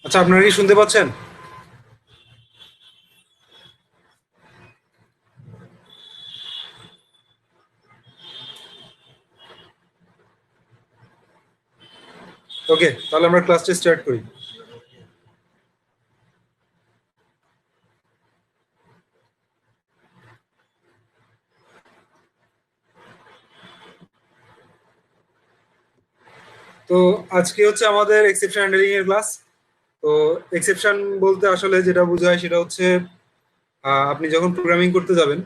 আচ্ছা, আপনারা কি শুনতে পাচ্ছেন? ওকে, তাহলে আমরা ক্লাসটা স্টার্ট করি। তো আজকে হচ্ছে আমাদের এক্সেপশন হ্যান্ডলিং এর ক্লাস। তো এক্সেপশন বলতে আসলে যেটা বোঝায় সেটা হচ্ছে আপনি যখন প্রোগ্রামিং করতে যাবেন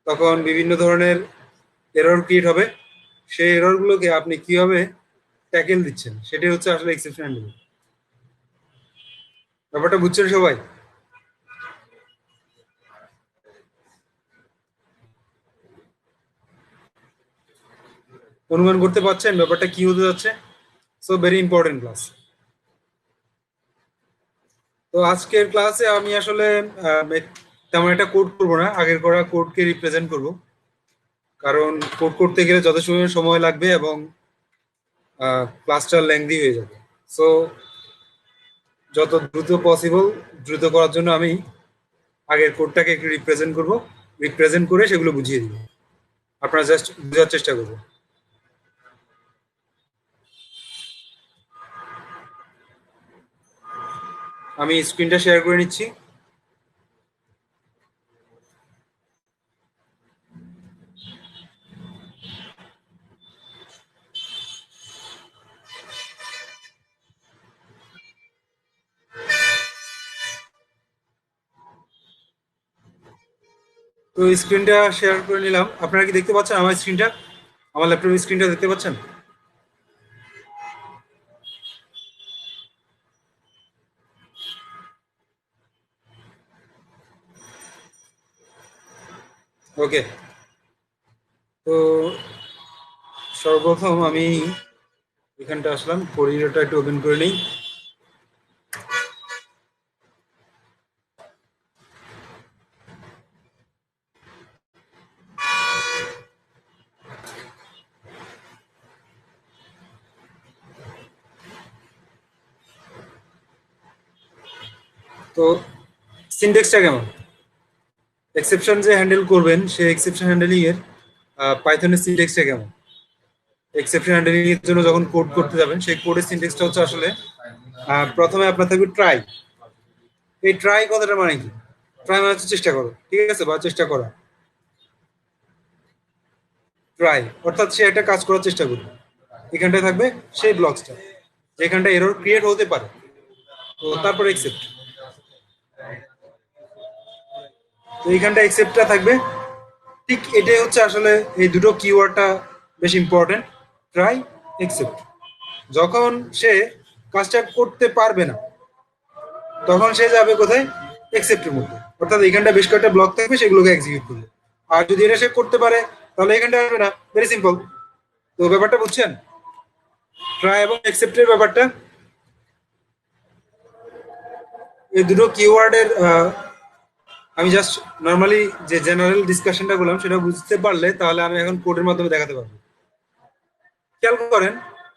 তখন বিভিন্ন ধরনের এরর ক্রিয়েট হবে। সেই এররগুলোকে আপনি কিভাবে ট্যাকেল দিচ্ছেন সেটাই হচ্ছে আসলে এক্সেপশন হ্যান্ডলিং। ব্যাপারটা বুঝছেন সবাই? অনুমান করতে পারছেন ব্যাপারটা কি হতে যাচ্ছে? So very important class. তো আজকের ক্লাসে আমি আসলে তেমন একটা কোড করবো না, আগের করা কোডকে রিপ্রেজেন্ট করব। কারণ কোড করতে গেলে যত সময় সময় লাগবে এবং ক্লাসটা লেংদি হয়ে যাবে। সো যত দ্রুত পসিবল দ্রুত করার জন্য আমি আগের কোডটাকে একটু রিপ্রেজেন্ট করব, রিপ্রেজেন্ট করে সেগুলো বুঝিয়ে দিব। আপনারা জাস্ট বোঝার চেষ্টা করবো। আমি স্ক্রিনটা শেয়ার করে নিচ্ছি। তো স্ক্রিনটা শেয়ার করে নিলাম। আপনারা কি দেখতে পাচ্ছেন আমার স্ক্রিনটা? আমার ল্যাপটপের স্ক্রিনটা দেখতে পাচ্ছেন? ওকে। তো সর্বপ্রথম আমি এখানটা আসলাম, কোরিডোরটা একটু ওপেন করে নিই। তো সিনট্যাক্সটা কেমন? এক্সেপশন যে হ্যান্ডেল করবেন সেই এক্সেপশন হ্যান্ডেলিং এর পাইথনের সিনট্যাক্সটা কেমন? এক্সেপশন হ্যান্ডেলিং এর জন্য যখন কোড করতে যাবেন সেই কোডের সিনট্যাক্সটা হচ্ছে আসলে প্রথমে আপনার থাকবে ট্রাই। এই ট্রাই কথাটা মানে কি? ট্রাই মানে হচ্ছে চেষ্টা করো, ঠিক আছে, বা চেষ্টা করা। ট্রাই অর্থাৎ সে একটা কাজ করার চেষ্টা করবে। এখানটায় থাকবে সেই ব্লকসটা যেখানটা এরর ক্রিয়েট হতে পারে। তো তারপর এক্সেপ্ট। তো এইখানটা এক্সেপ্টটা থাকবে। ঠিক এটাই হচ্ছে আসলে এই দুটো কিওয়ার্ডটা বেশ ইম্পর্টেন্ট। Try, except. যখন সে কাজটা করতে পারবে না তখন সে যাবে কোথায়? এক্সেপ্টের মধ্যে। অর্থাৎ এখানটা বেশ কয়েকটা ব্লক থাকবে, সেগুলোকে এক্সিকিউট করবে। আর যদি এটা সে করতে পারে তাহলে এখানটা আসবে না। Very simple. তো ব্যাপারটা বুঝছেন? ট্রাই এবং এক্সেপ্টের ব্যাপারটা, এই দুটো কিওয়ার্ডের আমি জাস্ট নর্মালি যে জেনারেল ডিসকাশনটা করলাম সেটা বুঝতে পারলে তাহলে আমি এখন কোডের মাধ্যমে দেখাতে পারবো। খেয়াল করেন,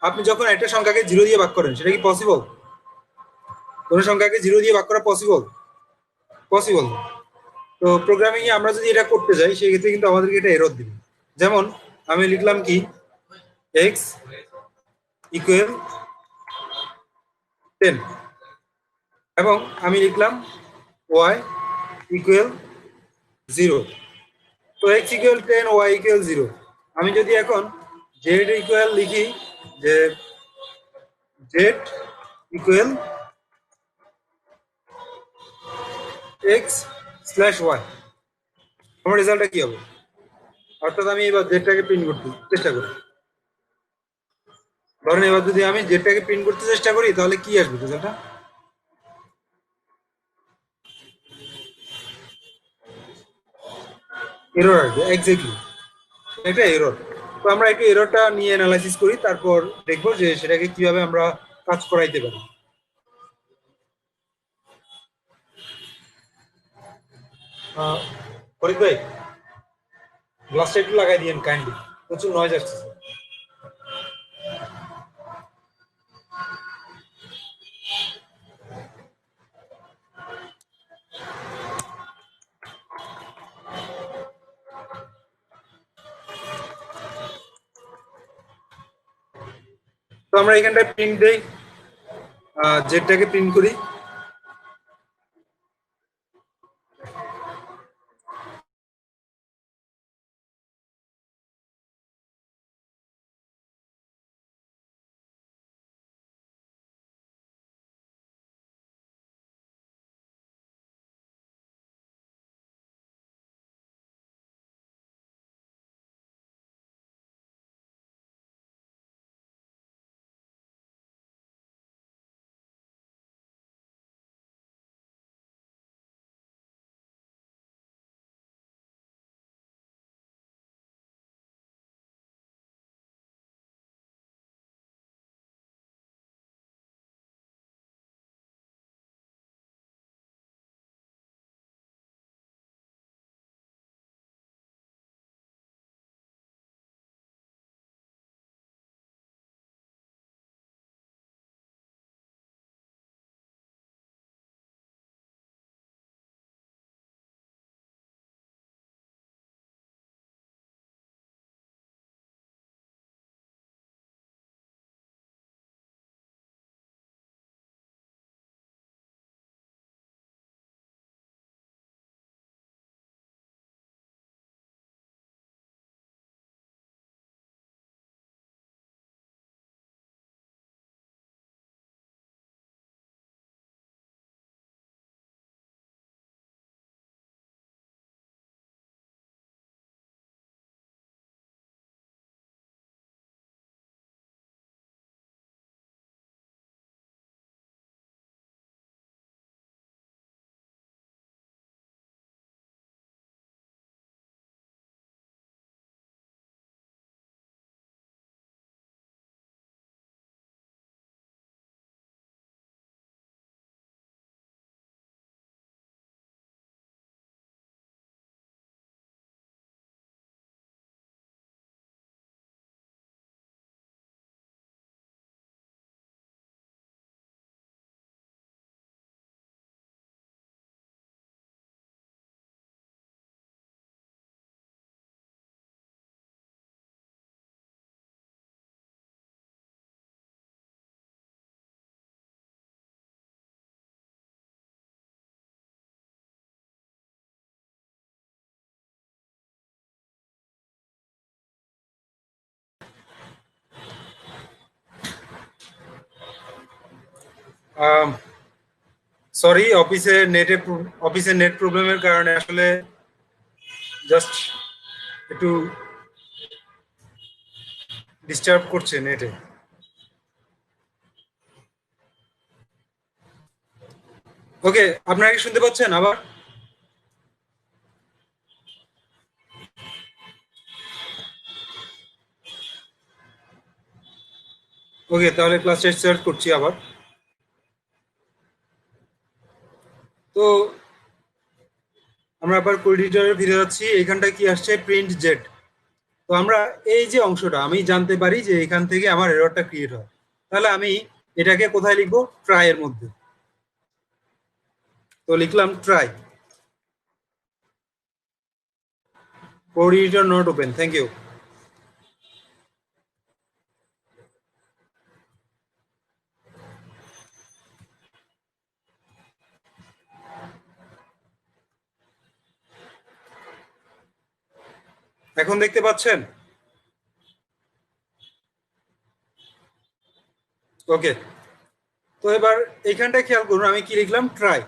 আপনি যখন একটা সংখ্যাকে জিরো দিয়ে ভাগ করেন সেটা কি পসিবল? কোন সংখ্যাকে জিরো দিয়ে ভাগ করা পসিবল? পসিবল। তো প্রোগ্রামিং এ আমরা যদি এটা করতে যাই সেই ক্ষেত্রে কিন্তু আমাদেরকে এটা এরর দিবে। যেমন আমি লিখলাম কি এক্স ইকুয়াল 10 এবং আমি লিখলাম ওয়াই ইকুয়াল 0। তো এক্স ইকুয়াল 10, ওয়াই ইকুয়াল 0। আমি যদি এখন জেড ইকুয়াল লিখি যে Z equal X slash Y, আমার রেজাল্টটা কি হবে? অর্থাৎ আমি এবার জেডটাকে প্রিন্ট করতে চেষ্টা করি। ধরেন এবার যদি আমি জেডটাকে প্রিন্ট করতে চেষ্টা করি তাহলে কি আসবে রেজাল্টটা? এরর আসবে, এক্স্যাক্টলি। এটা এরর। তো আমরা একটু এররটা নিয়ে অ্যানালাইসিস করি, তারপর দেখবো যে সেটাকে কিভাবে আমরা কাজ করাইতে পারি। ফরিদ ভাই, গ্লাসটা একটু লাগাই দিয়েন কাইন্ডলি, প্রচুর নয়েজ আসতেছে। তো আমরা এখানটায় প্রিন্ট দেই, জেডটাকে প্রিন্ট করি। সরি, অফিসে নেট প্রবলেমের কারণে আসলে জাস্ট একটু ডিস্টার্ব করছে নেটে। ওকে, আপনারা কি শুনতে পাচ্ছেন আবার? ওকে, তাহলে ক্লাসটা স্টার্ট করছি আবার। তো আমরা আবার কোড এডিটরে ফিরে যাচ্ছি। এখানটা কি আসছে? Print Z. তো আমরা এই যে অংশটা আমি জানতে পারি যে এখান থেকে আমার এররটা ক্রিয়েট হয়, তাহলে আমি এটাকে কোথায় লিখবো? ট্রাই এর মধ্যে। তো লিখলাম try. Code editor not open, thank you. এখন দেখতে পাচ্ছেন? ওকে, তো এবার এইখানটা খেয়াল করুন, আমি কি লিখলাম? ট্রাই।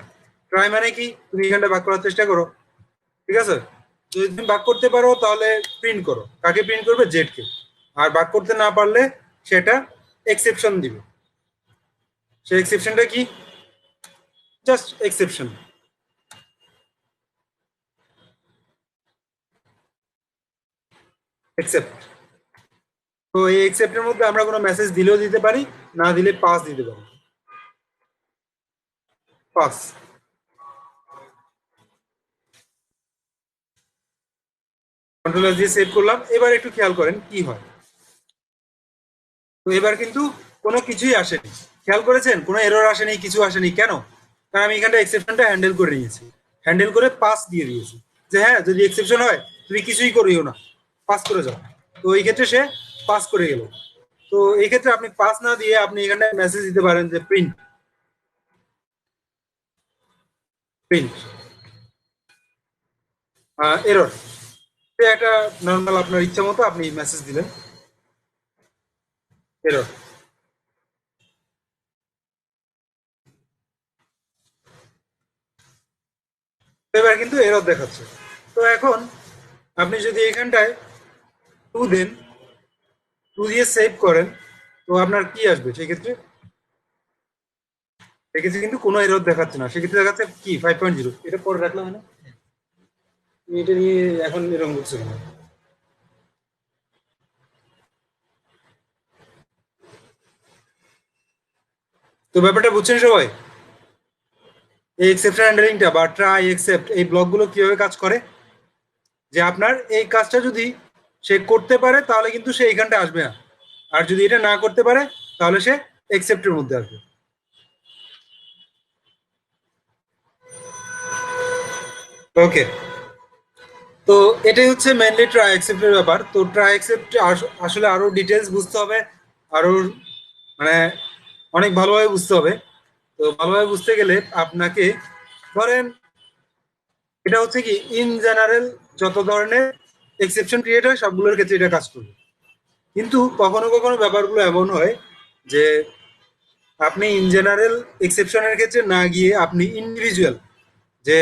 ট্রাই মানে কি? তুমি এখানটা ভাগ করার চেষ্টা করো, ঠিক আছে? যদি তুমি ভাগ করতে পারো তাহলে প্রিন্ট করো। কাকে প্রিন্ট করবে? জেড কে। আর ভাগ করতে না পারলে সেটা এক্সেপশন দিবে। সেই এক্সেপশনটা কি? Just exception, except. তো এই এক্সেপ্টের মধ্যে আমরা কোনো মেসেজ দিলেও দিতে পারি, না দিলে পাস দিতে পারি। পাস। কন্ট্রোল দিয়ে সেভ করলাম। এবার একটু খেয়াল করেন কি হয়। তো এবার কিন্তু কোনো কিছুই আসেনি। খেয়াল করেছেন? কোনো এরর আসেনি, কিছু আসেনি। কেন? কারণ আমি এখানটা এক্সেপশনটা হ্যান্ডেল করে নিয়েছি। হ্যান্ডেল করে পাস দিয়ে দিয়েছি যে হ্যাঁ, যদি এক্সেপশন হয় তুমি কিছুই করিও না, পাস করে যাও। তো এই ক্ষেত্রে সে পাস করে গেল। তো এই ক্ষেত্রে আপনি পাস না দিয়ে আপনি এখানে মেসেজ দিতে পারেন যে প্রিন্ট প্রিন্ট এরর। একটা নর্মাল আপনার ইচ্ছা মতো আপনি মেসেজ দিলেন এরর। এবার কিন্তু এরর দেখাচ্ছে। তো এখন আপনি যদি এখানটায় টু দেন, টু দিয়ে সেভ করেন, তো আপনার কি আসবে সেক্ষেত্রে? সেক্ষেত্রে কিন্তু কোনো এরর দেখাচ্ছে না, সেক্ষেত্রে দেখাচ্ছে কি 5.0। এটা পরে রাখলাম না, এটা নিয়ে এখন এরকম করছে কেন? তো ব্যাপারটা বুঝছেন সবাই? এই এক্সেপশন হ্যান্ডলিংটা বা ট্রাই এক্সেপ্ট এই ব্লকগুলো কিভাবে কাজ করে, যে আপনার এই কাজটা যদি সে করতে পারে তাহলে কিন্তু সে এইখানটা আসবে না, আর যদি এটা না করতে পারে তাহলে সে এক্সেপ্টের মধ্যে আসবে। ওকে, তো এটাই হচ্ছে মেনলি ট্রাই অ্যাকসেপ্টের ব্যাপার। তো ট্রাই অ্যাকসেপ্ট আসলে আরো ডিটেলস বুঝতে হবে, আরো মানে অনেক ভালোভাবে বুঝতে হবে। তো ভালোভাবে বুঝতে গেলে আপনাকে ধরেন এটা হচ্ছে কি ইন জেনারেল যত ধরনের এক্সেপশন ক্রিয়েট হয় সবগুলোর ক্ষেত্রে এটা কাজ করবে। কিন্তু কখনো কখনো ব্যাপারগুলো এমন হয় যে আপনি ইন জেনারেল এক্সেপশনের ক্ষেত্রে না গিয়ে আপনি ইন্ডিভিজুয়াল, যে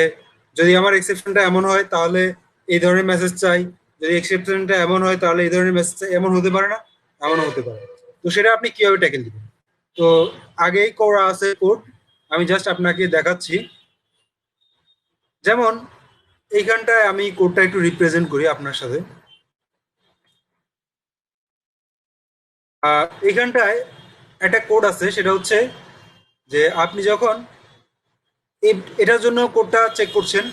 যদি আমার এক্সেপশনটা এমন হয় তাহলে এই ধরনের মেসেজ চাই, যদি এক্সেপশনটা এমন হয় তাহলে এই ধরনের মেসেজ চাই, এমন হতে পারে না, এমনও হতে পারে। তো সেটা আপনি কিভাবে ট্যাকেল দিবেন? তো আগেই করা আছে কোড, আমি জাস্ট আপনাকে দেখাচ্ছি। যেমন এইখানটায় আমি কোডটা একটু রিপ্রেজেন্ট করি আপনার সাথে। এইখানটায় একটা কোড আছে, সেটা হচ্ছে যে আপনি যখন এটার জন্য কোডটা চেক করছেন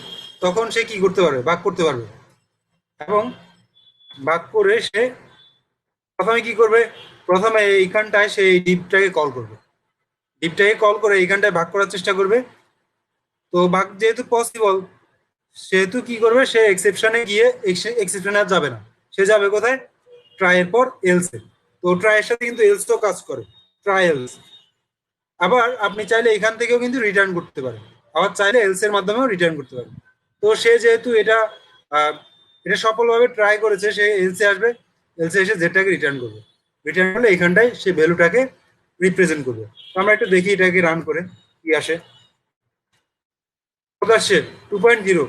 তখন সে কি করতে পারবে, ভাগ করতে পারবে। এবং ভাগ করে সে প্রথমে কি করবে, প্রথমে এইখানটায় সে এই ডিপটাকে কল করবে, ডিপটাকে কল করে এইখানটায় ভাগ করার চেষ্টা করবে। তো ভাগ যেহেতু পসিবল, সেহেতু কি করবে, সে এক্সেপশনে গিয়ে এক্সেপশনে আর যাবে না, সে যাবে কোথায়, ট্রাই এর পর এলসে। তো ট্রাই এর সাথে কিন্তু এলস তো কাজ করে, ট্রাই এলস। আবার আপনি চাইলে এখান থেকেও কিন্তু রিটার্ন করতে পারেন, আবার চাইলে এলস এর মাধ্যমেও রিটার্ন করতে পারেন। তো সে যেহেতু এটা এটা সফলভাবে ট্রাই করেছে, সে এলসে আসবে, এলসে এসে জেডটাকে রিটার্ন করবে, রিটার্ন করলে এখানটায় সে ভ্যালুটাকে রিপ্রেজেন্ট করবে। তো আমরা একটু দেখি এটাকে রান করে কি আসে। কত আসছে? 2.0।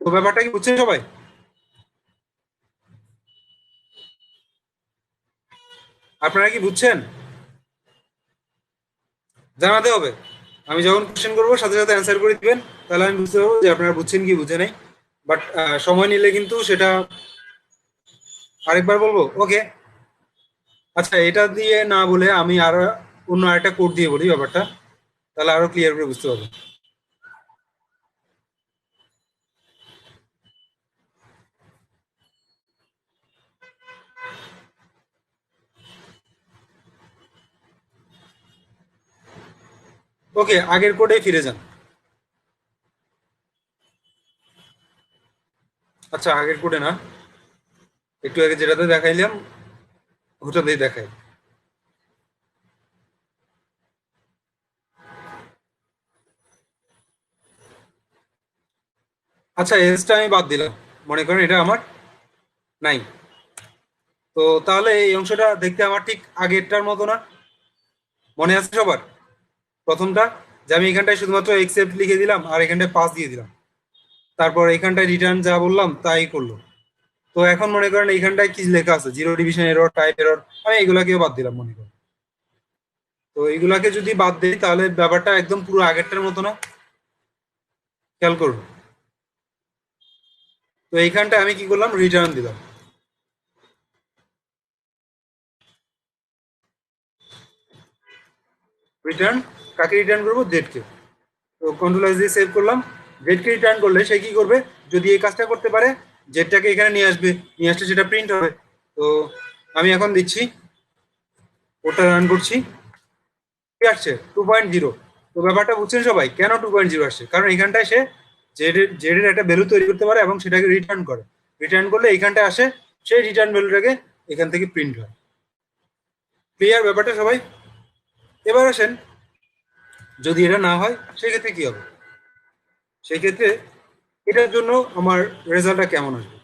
তো ব্যাপারটা কি বুঝছেন সবাই? আপনারা কি বুঝছেন? জানাতে হবে। আমি যখন কোশ্চেন করবো সাথে সাথে অ্যান্সার করে দিবেন, তাহলে আমি বুঝতে পারবো যে আপনারা বুঝছেন কি বুঝে নাই। বাট সময় নিলে কিন্তু সেটা আরেকবার বলবো। ওকে, আচ্ছা এটা দিয়ে না বলে আমি আরো অন্য আরেকটা কোড দিয়ে বলি ব্যাপারটা, তাহলে আরো ক্লিয়ার করে বুঝতে পারবো। ওকে, আগের কোডে ফিরে যান। আচ্ছা আগের কোডে না, একটু আগে যেটাতে দেখাইলাম ওটাতেই দেখাই। আচ্ছা এজটা আমি বাদ দিলাম, মনে করেন এটা আমার নাই। তো তাহলে এই অংশটা দেখতে আমার ঠিক আগেরটার মতো না? মনে আছে সবার? প্রথমটা, যে আমি এখানটায় শুধুমাত্র এক্সেপ্ট লিখে দিলাম আর এখানটায় পাস দিয়ে দিলাম, তারপর এখানটায় রিটার্ন যা বললাম তাই করলো। তো এখন মনে করেন এইখানটায় কি লেখা আছে, zero division error, type error, আমি এগুলাকেও বাদ দিলাম মনে করেন। তো এগুলাকে যদি বাদ দিই তাহলে ব্যাপারটা একদম পুরো আগেরটার মতো না? খেয়াল করুন। তো এইখানটায় আমি কি করলাম, রিটার্ন দিলাম। রিটার্ন কাকে রিটার্ন করবো, জেড কে। তো কন্ট্রোল এস দিয়ে সেভ করলাম। জেড কে রিটার্ন করলে সে কি করবে, যদি এই কাজটা করতে পারে জেডটাকে এখানে নিয়ে আসবে, নিয়ে আসলে সেটা প্রিন্ট হবে। তো আমি এখন দিচ্ছি, ওটা রান করছি, কি আসছে 2.0। তো ব্যাপারটা বুঝছেন সবাই কেন 2.0 আসছে? কারণ এখানটায় সে জেড এর একটা ভ্যালু তৈরি করতে পারে এবং সেটাকে রিটার্ন করে, রিটার্ন করলে এইখানটায় আসে, সেই রিটার্ন ভ্যালুটাকে এখান থেকে প্রিন্ট হয়। ক্লিয়ার ব্যাপারটা সবাই? এবার আসেন, যদি এটা না হয় সেক্ষেত্রে কি হবে? সেক্ষেত্রে এটার জন্য আমার রেজাল্টটা কেমন আসবে?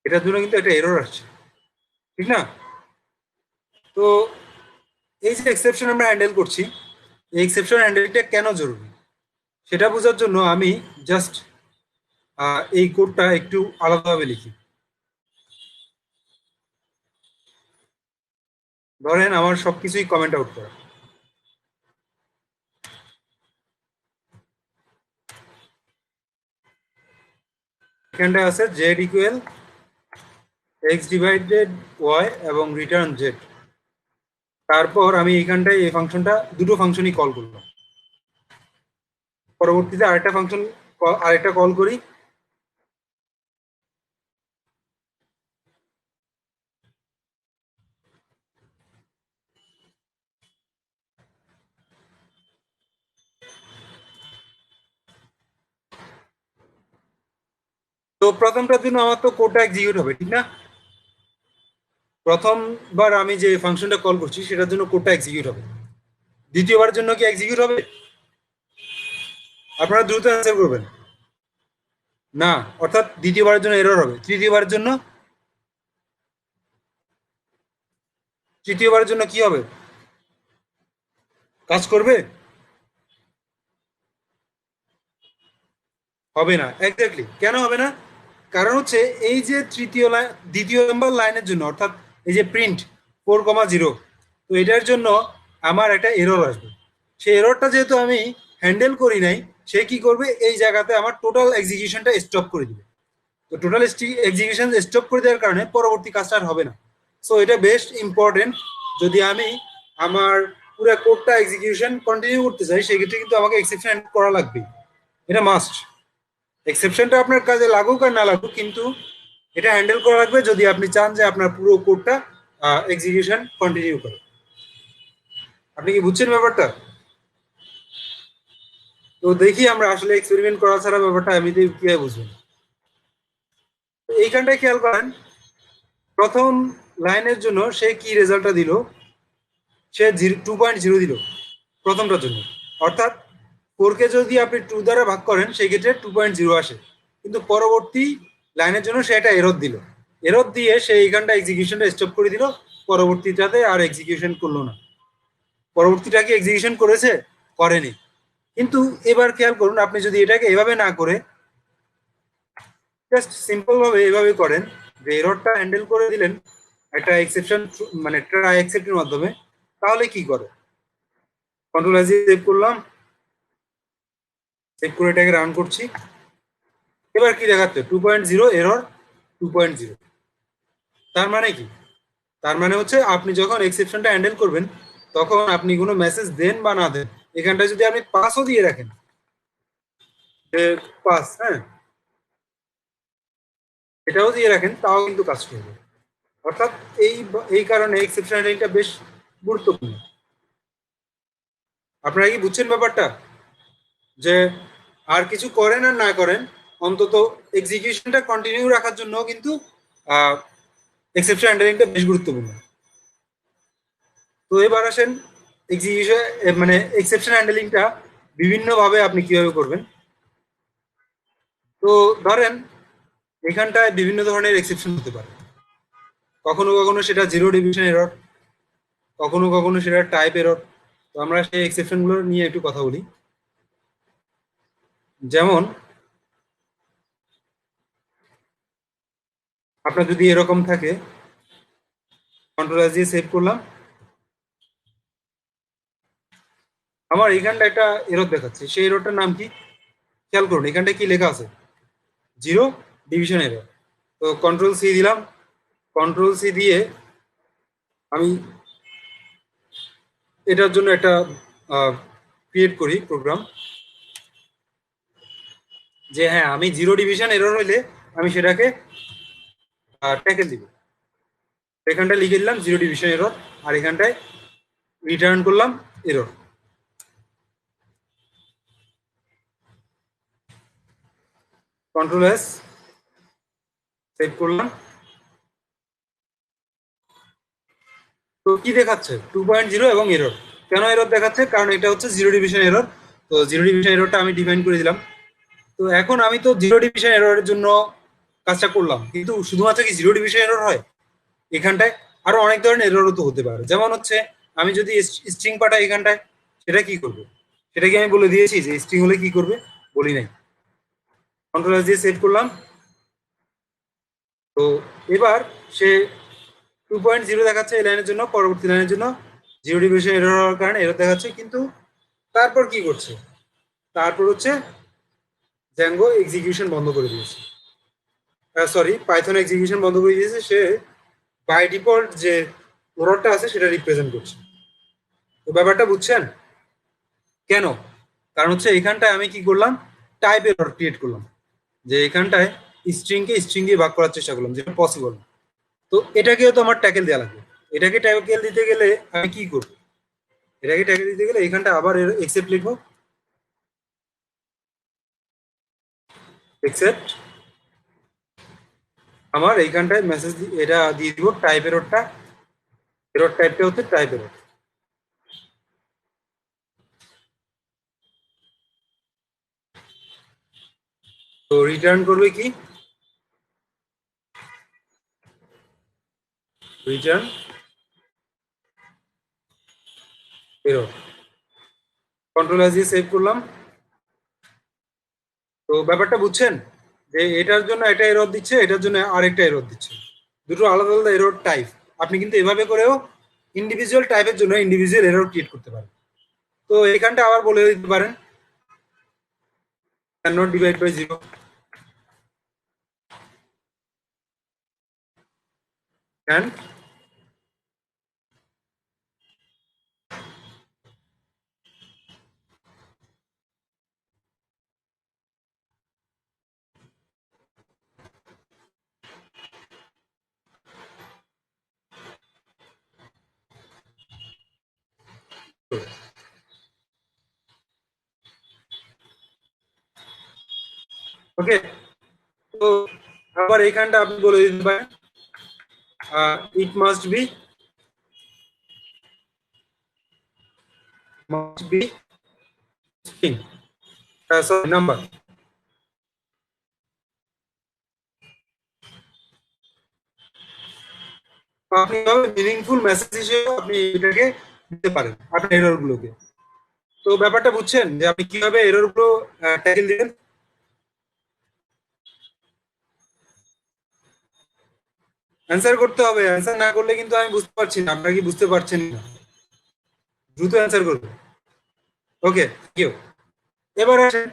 এটার জন্য কিন্তু একটা এরর আসছে, ঠিক না? তো এই যে এক্সেপশন আমরা হ্যান্ডেল করছি, এই এক্সেপশন হ্যান্ডেলটা কেন জরুরি সেটা বোঝার জন্য আমি জাস্ট এই কোডটা একটু আলাদাভাবে লিখি। ধরেন আমার সবকিছুই কমেন্ট আউট করা, এখানটায় আছে Z equal X divided Y এবং রিটার্ন জেড। তারপর আমি এখানটায় এই ফাংশনটা দুটো ফাংশনই কল করলাম, পরবর্তীতে আরেকটা কল করি। তো প্রথমটার জন্য আমার তো কোডটা এক্সিকিউট হবে, ঠিক না? প্রথমবার আমি যে ফাংশনটা কল করছি সেটার জন্য কোডটা এক্সিকিউট হবে। দ্বিতীয়বারের জন্য কি এক্সিকিউট হবে? আপনারা দ্রুত অ্যান্সার করবেন। না, অর্থাৎ দ্বিতীয়বারের জন্য এরর হবে। তৃতীয়বারের জন্য কি হবে? কাজ করবে? হবে না। এক্স্যাক্টলি, কেন হবে না? কারণ হচ্ছে এই যে দ্বিতীয় নাম্বার লাইনের জন্য, অর্থাৎ এই যে প্রিন্ট 4,0, তো এটার জন্য আমার একটা এরর আসবে। সেই এররটা যেহেতু আমি হ্যান্ডেল করি নাই, সে কি করবে, এই জায়গাতে আমার টোটাল এক্সিকিউশনটা স্টপ করে দিবে। তো টোটাল এক্সিকিউশন স্টপ করে দেওয়ার কারণে পরবর্তী কাজটা আর হবে না। সো এটা বেস্ট ইম্পর্টেন্ট। যদি আমি আমার পুরো কোডটা এক্সিকিউশন কন্টিনিউ করতে চাই, সেক্ষেত্রে কিন্তু আমাকে এক্সেপশন করা লাগবে, এটা মাস্ট। এক্সেপশনটা আপনার কাজে লাগুক আর না লাগুক, কিন্তু এটা হ্যান্ডেল করা লাগবে যদি আপনি চান যে আপনার পুরো কোডটা এক্সিকিউশন কন্টিনিউ করে। আপনি কি বুঝছেন ব্যাপারটা? তো দেখি আমরা আসলে এক্সপেরিমেন্ট করা ছাড়া ব্যাপারটা আমি কিভাবে বুঝবেন। এইখানটায় খেয়াল করেন, প্রথম লাইনের জন্য সে কি রেজাল্টটা দিল, সে 2.0 দিল প্রথমটার জন্য। অর্থাৎ 4কে যদি আপনি 2 দ্বারা ভাগ করেন সেই ক্ষেত্রে 2.0 আসে, কিন্তু পরবর্তী লাইনের জন্য সে একটা এরর দিল। এরর দিয়ে সে এইখানটা এক্সিকিউশনটা স্টপ করে দিল, পরবর্তীটাতে আর এক্সিকিউশন করলো না। পরবর্তীটা কি এক্সিকিউশন করেছে? করেনি। কিন্তু এবার খেয়াল করুন, আপনি যদি এটাকে এভাবে না করে জাস্ট সিম্পল ভাবে এভাবে করেন যে এররটা হ্যান্ডেল করে দিলেন একটা এক্সেপশন, মানে ট্রাই এক্সেপ্টের মাধ্যমে, তাহলে কি করে? কন্ট্রোল এস সেভ করলাম, সেভ করে এটাকে রান করছি। এবার কি দেখাচ্ছে? 2.0 এরর 2.0। তার মানে কি? তার মানে হচ্ছে আপনি যখন এক্সেপশনটা হ্যান্ডেল করবেন তখন আপনি কোনো মেসেজ দেন বা না দেন, এখানটা যদি আপনি পাসও দিয়ে রাখেন, পাস, হ্যাঁ, এটাও দিয়ে রাখেন, তাও কিন্তু কাজ করবে। অর্থাৎ এই এই কারণে এক্সেপশন হ্যান্ডলিংটা বেশ গুরুত্বপূর্ণ। আপনারা কি বুঝছেন ব্যাপারটা? যে আর কিছু করেন আর না করেন, অন্তত এক্সিকিউশনটা কন্টিনিউ রাখার জন্য কিন্তু এক্সেপশন হ্যান্ডলিংটা বেশ গুরুত্বপূর্ণ। তো এবার আসেন এক্সিকিউশন, মানে এক্সেপশন হ্যান্ডলিংটা বিভিন্নভাবে আপনি কিভাবে করবেন। তো ধরেন এখানটায় বিভিন্ন ধরনের এক্সেপশন হতে পারে। কখনো কখনো সেটা জিরো ডিভিশন এরর, কখনো কখনো সেটা টাইপ এরর। তো আমরা সেই এক্সেপশনগুলো নিয়ে একটু কথা বলি। যেমন আপনার যদি এরকম থাকে, কন্ট্রোল এস দিয়ে সেভ করলাম, আমার এখানটা একটা এরর দেখাচ্ছে, সেই এররটার নাম কি? খেয়াল করুন এখানটা কি লেখা আছে, জিরো ডিভিশন এরর। তো কন্ট্রোল সি দিলাম, কন্ট্রোল সি দিয়ে আমি এটার জন্য একটা ক্রিয়েট করি প্রোগ্রাম, যে হ্যাঁ আমি জিরো ডিভিশন এরর হইলে আমি সেটাকে ট্যাকেল দিব। এখানটায় লিখে দিলাম জিরো ডিভিশন এরর, আর এখানটায় রিটার্ন করলাম এরর। কন্ট্রোল এস সেভ করলাম, তো কি দেখাচ্ছে 2.0 এবং এরর। কেন এরর দেখাচ্ছে? কারণ এটা হচ্ছে জিরো ডিভিশন এরর। তো জিরো ডিভিশন এররটা আমি ডিফাইন করে দিলাম। তো এখন আমি তো জিরো ডিভিশন এররের জন্য কাজটা করলাম, কিন্তু শুধুমাত্র কি জিরো ডিভিশন এরর হয়? এখানটায় আরো অনেক ধরনের এররও তো হতে পারে। যেমন হচ্ছে আমি যদি স্ট্রিং পাঠাই এখানটায়, সেটা কি করবে? সেটা কি আমি বলে দিয়েছি যে স্ট্রিং হলে কি করবে? বলি নাই। কন্ট্রোল এস দিয়ে সেভ করলাম। তো এবার সে 2.0 দেখাচ্ছে এই লাইনের জন্য, পরবর্তী লাইনের জন্য জিরো ডিভিশন এরর হওয়ার কারণে এরর দেখাচ্ছে। কিন্তু তারপর কি করছে? তারপর হচ্ছে জ্যাঙ্গো এক্সিকিউশন বন্ধ করে দিয়েছে, সরি পাইথন এক্সিকিউশন বন্ধ করে দিয়েছে। সে বাই ডিফল্ট যে এররটা আছে সেটা রিপ্রেজেন্ট করছে। তো ব্যাপারটা বুঝছেন কেন? কারণ হচ্ছে এখানটায় আমি কি করলাম, টাইপ এরর ক্রিয়েট করলাম, যে এখানটায় স্ট্রিংকে স্ট্রিং দিয়ে ভাগ করার চেষ্টা করলাম, যেটা পসিবল। তো এটাকেও তো আমার ট্যাকেল দেওয়া লাগবে। এটাকে ট্যাকেল দিতে গেলে আমি কি করবো? এটাকে ট্যাকেল দিতে গেলে এখানটা আবার এক্সেপ্ট লিখবো, এক্সেপ্ট আমার এইখানটায় মেসেজ এটা দিয়ে দিব টাইপ এররটা। এরর টাইপটা হচ্ছে টাইপ এরর। তো রিটার্ন করবে কি? Return error. কন্ট্রোল এস দিয়ে সেভ করলাম। তো ব্যাপারটা বুঝছেন যে এটার জন্য এটা এরর দিচ্ছে, এটার জন্য আরেকটা এরর দিচ্ছে, দুটো আলাদা আলাদা এরর টাইপ। আপনি কিন্তু এভাবে করেও ইন্ডিভিজুয়াল টাইপের জন্য ইন্ডিভিজুয়াল এরর ক্রিয়েট করতে পারেন। তো এখানটা আবার বলে দিতে পারেন can not divide by zero. Can okay. তো আবার এইখানটা আপনি বলে দিতে পারেন it must be string, sorry number. আপনি এভাবে মিনিংফুল মেসেজ হিসেবে আপনি এটাকে দিতে পারেন আপনার এরর গুলোকে। তো ব্যাপারটা বুঝছেন যে আপনি কিভাবে এরর গুলো ট্যাকেল দিবেন। অ্যান্সার করতে হবে, অ্যান্সার না করলে কিন্তু আমি বুঝতে পারছি না আপনারা কি বুঝতে পারছেন না। দ্রুত অ্যান্সার করবেন। ওকে, কেউ এবার আসেন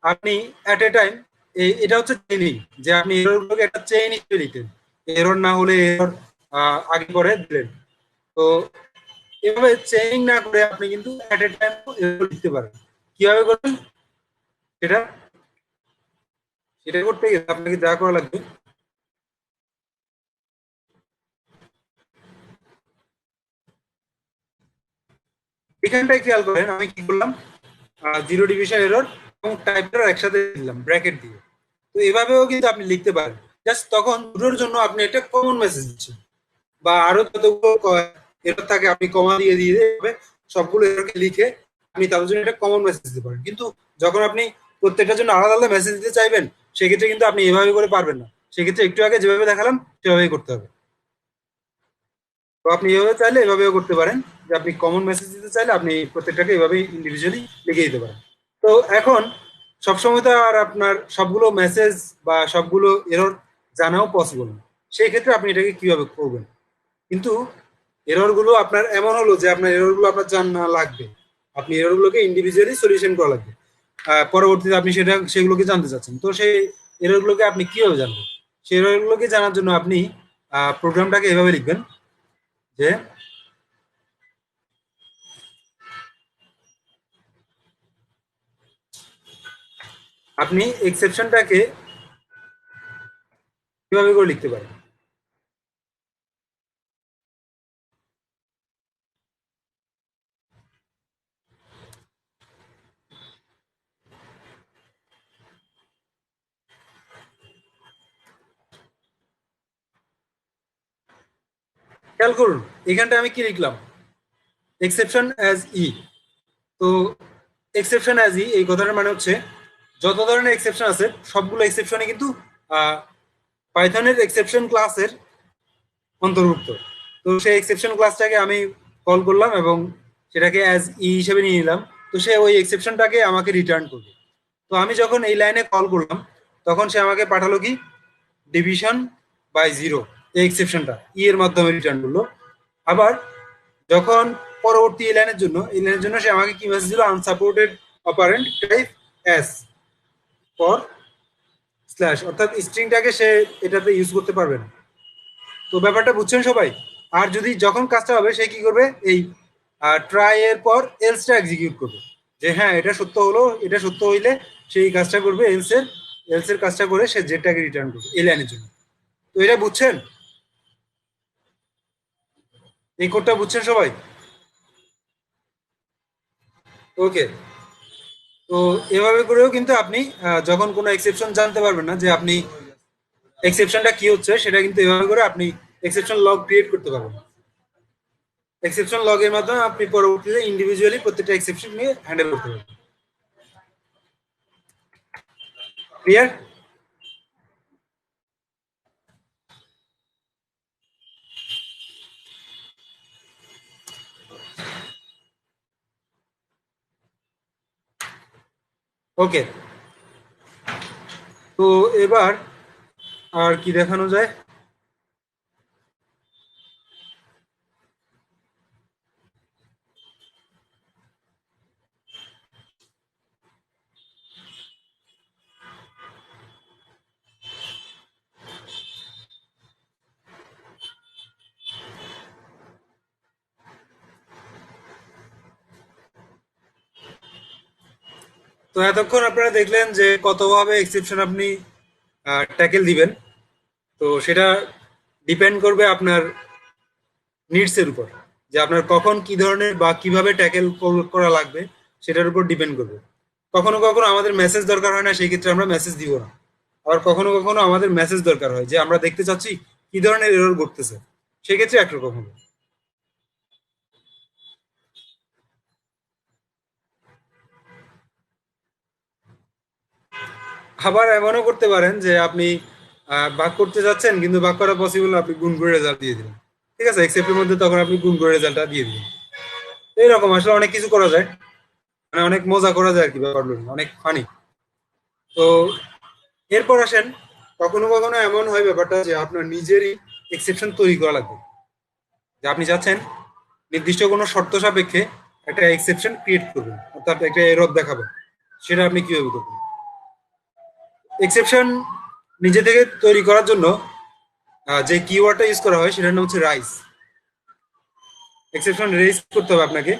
আপনি অ্যাট এ টাইম, এটা হচ্ছে চেইনিং, যে আপনি এরর গুলোকে একটা চেইন হিসেবে দিতেন, এরর না হলে এরর আগে পরে দিলেন। তো এভাবে চেইনিং না করে আপনি কিন্তু অ্যাট এ টাইম এরর দিতে পারেন। কিভাবে করবেন সেটা? সেটা করতে গেলে আপনাকে যা করা লাগবে, এখানটায় খেয়াল করেন আমি কি করলাম, জিরো ডিভিশন এরর এবং টাইপ এরর একসাথে দিলাম ব্র্যাকেট দিয়ে। তো এভাবেও কিন্তু আপনি লিখতে পারেন। জাস্ট তখন দুটোর জন্য আপনি একটা কমন মেসেজ দিচ্ছেন, বা আরো যতগুলো এরর থাকে আপনি কমা দিয়ে দিয়ে হবে সবগুলো এররকে লিখে আপনি তাদের জন্য একটা কমন মেসেজ দিতে পারেন। কিন্তু যখন আপনি প্রত্যেকটার জন্য আলাদা আলাদা মেসেজ দিতে চাইবেন, সেক্ষেত্রে কিন্তু আপনি এভাবে করে পারবেন না। সেক্ষেত্রে একটু আগে যেভাবে দেখালাম সেভাবেই করতে হবে। তো আপনি এভাবে চাইলে এভাবেও করতে পারেন, যে আপনি কমন মেসেজ দিতে চাইলে আপনি প্রত্যেকটাকে এভাবেই ইন্ডিভিজুয়ালি লিখে দিতে পারেন। তো এখন সবসময় তো আর আপনার সবগুলো মেসেজ বা সবগুলো এরর জানাও পসিবল না। সেই ক্ষেত্রে আপনি এটাকে কিভাবে করবেন? কিন্তু এরর গুলো আপনার এমন হলো যে আপনার এরর গুলো আপনার জানা লাগবে, আপনি এরর গুলোকে ইন্ডিভিজুয়ালি সলিউশন করা লাগবে। পরবর্তীতে আপনি সেগুলোকে জানতে চাচ্ছেন, তো সেই এরর গুলোকে আপনি কিভাবে জানবেন? সেই এরর গুলোকে জানার জন্য আপনি প্রোগ্রামটাকে এভাবে লিখবেন যে আপনি এক্সেপশনটাকে কিভাবে করে লিখতে পারেন। খেয়াল করুন এখানটা আমি কি লিখলাম, এক্সেপশন অ্যাজ ই। তো এক্সেপশন অ্যাজ ই এই কথাটার মানে হচ্ছে যত ধরনের এক্সেপশন আছে সবগুলো এক্সেপশনে কিন্তু পাইথনের এক্সেপশন ক্লাসের অন্তর্ভুক্ত। তো সেই এক্সেপশন ক্লাসটাকে আমি কল করলাম এবং সেটাকে অ্যাজ ই হিসেবে নিয়ে নিলাম। তো সে ওই এক্সেপশনটাকে আমাকে রিটার্ন করবে। তো আমি যখন এই লাইনে কল করলাম তখন সে আমাকে পাঠালো কি ডিভিশন বাই জিরো, এই এক্সেপশনটা ই এর মাধ্যমে রিটার্ন করলো। আবার যখন পরবর্তী এই লাইনের জন্য সে আমাকে কি মেসেজ দিল, unsupported operant type S for slash, অর্থাৎ স্ট্রিংটাকে সে এটাতে ইউজ করতে পারবে না। তো ব্যাপারটা বুঝছেন সবাই। আর যদি যখন কাজটা হবে সে কি করবে, এই ট্রাই এর পর এলসটা এক্সিকিউট করবে, যে হ্যাঁ এটা সত্য হলো, এটা সত্য হইলে সেই কাজটা করবে, এলসের কাজটা করে সে জেডটাকে রিটার্ন করবে এই লাইনের জন্য। তো এটা বুঝছেন, এই কোডটা বুঝছেন সবাই? ওকে। তো এভাবে করেও কিন্তু আপনি যখন কোনো এক্সেপশন জানতে পারবেন না যে আপনি এক্সেপশনটা কি হচ্ছে, সেটা কিন্তু এভাবে করে আপনি এক্সেপশন লগ ক্রিয়েট করতে পারবেন। এক্সেপশন লগের মাধ্যমে আপনি পরবর্তীতে ইন্ডিভিজুয়ালি প্রত্যেকটা এক্সেপশন নিয়ে হ্যান্ডেল করতে পারবেন। ক্লিয়ার? ওকে। তো এবার আর কি দেখানো যায়? তো এতক্ষণ আপনারা দেখলেন যে কতভাবে এক্সেপশন আপনি ট্যাকেল দিবেন। তো সেটা ডিপেন্ড করবে আপনার নিডস এর উপর, যে আপনার কখন কি ধরনের বা কিভাবে ট্যাকেল করা লাগবে সেটার উপর ডিপেন্ড করবে। কখনো কখনো আমাদের মেসেজ দরকার হয় না, সেই ক্ষেত্রে আমরা মেসেজ দিব না। আবার কখনো কখনো আমাদের মেসেজ দরকার হয় যে আমরা দেখতে চাচ্ছি কি ধরনের এরর ঘটতেছে, সেক্ষেত্রে একরকম হবে। আবার এমনও করতে পারেন যে আপনি ভাগ করতে যাচ্ছেন কিন্তু ভাগ করা পসিবল না, আপনি গুণ করে রেজাল্ট দিয়ে দিলেন। ঠিক আছে, এক্সেপ্টের মধ্যে তখন আপনি গুণ করে রেজাল্টটা দিয়ে দিলেন। এইরকম আসলে অনেক কিছু করা যায়, মানে অনেক মজা করা যায় আর কি, ব্যাপারগুলো অনেক ফানি। তো এরপর আসেন, কখনো কখনো এমন হয় ব্যাপারটা যে আপনার নিজেরই এক্সেপশন তৈরি করা লাগবে, যে আপনি চাচ্ছেন নির্দিষ্ট কোনো শর্ত সাপেক্ষে একটা এক্সেপশন ক্রিয়েট করবেন, অর্থাৎ একটা এরর দেখাবেন। সেটা আপনি কিভাবে করবেন? এক্সেপশন নিজে থেকে তৈরি করার জন্য যে কিওয়ার্ডটা ইউজ করা হয় সেটার নাম হচ্ছে রাইস। এক্সেপশন রেইজ করতে হবে আপনাকে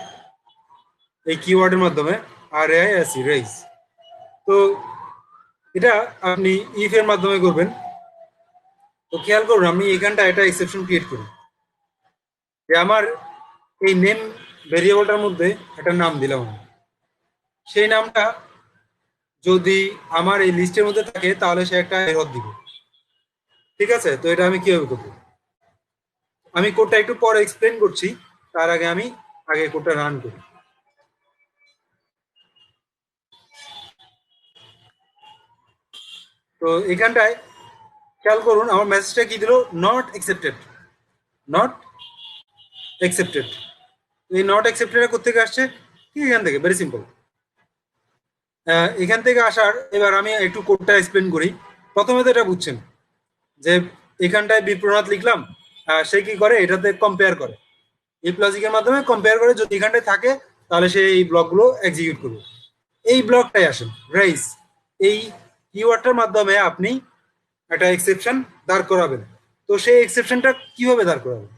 এই কিওয়ার্ডের মাধ্যমে, আর এ এস রেইজ। তো এটা আপনি ইফ এর মাধ্যমে করবেন। তো খেয়াল করুন আমি এখানটা একটা এক্সেপশন ক্রিয়েট করি যে আমার এই নেম ভেরিয়েবলটার মধ্যে একটা নাম দিলাম আমি। সেই নামটা যদি আমার এই লিস্টের মধ্যে থাকে তাহলে সে একটা এরর দিবে। ঠিক আছে, তো এটা আমি কিভাবে করবো? আমি কোডটা একটু পরে এক্সপ্লেন করছি, তার আগে আমি আগে কোডটা রান করি। তো এখানটায় খেয়াল করুন আমার মেসেজটা কি দিল, নট অ্যাকসেপ্টেড, নট অ্যাকসেপ্টেড। এই নট অ্যাকসেপ্টেড কোথেকে আসছে? ঠিক এখান থেকে, ভেরি সিম্পল। এখান থেকে আসার, এবার আমি একটু কোডটা এক্সপ্লেন করি। প্রথমে তো এটা বুঝছেন যে এখানটায় বিপ্রনাথ লিখলাম, সে কি করে এটাতে কম্পেয়ার করে, এই লজিকের মাধ্যমে কম্পেয়ার করে, যদি এখানটায় থাকে তাহলে সে এই ব্লকগুলো এক্সিকিউট করবে। এই ব্লকটাই আসেন রাইস, এই কিওয়ার্ডটার মাধ্যমে আপনি একটা এক্সেপশন দাঁড় করাবেন। তো সেই এক্সেপশনটা কিভাবে দাঁড় করাবেন?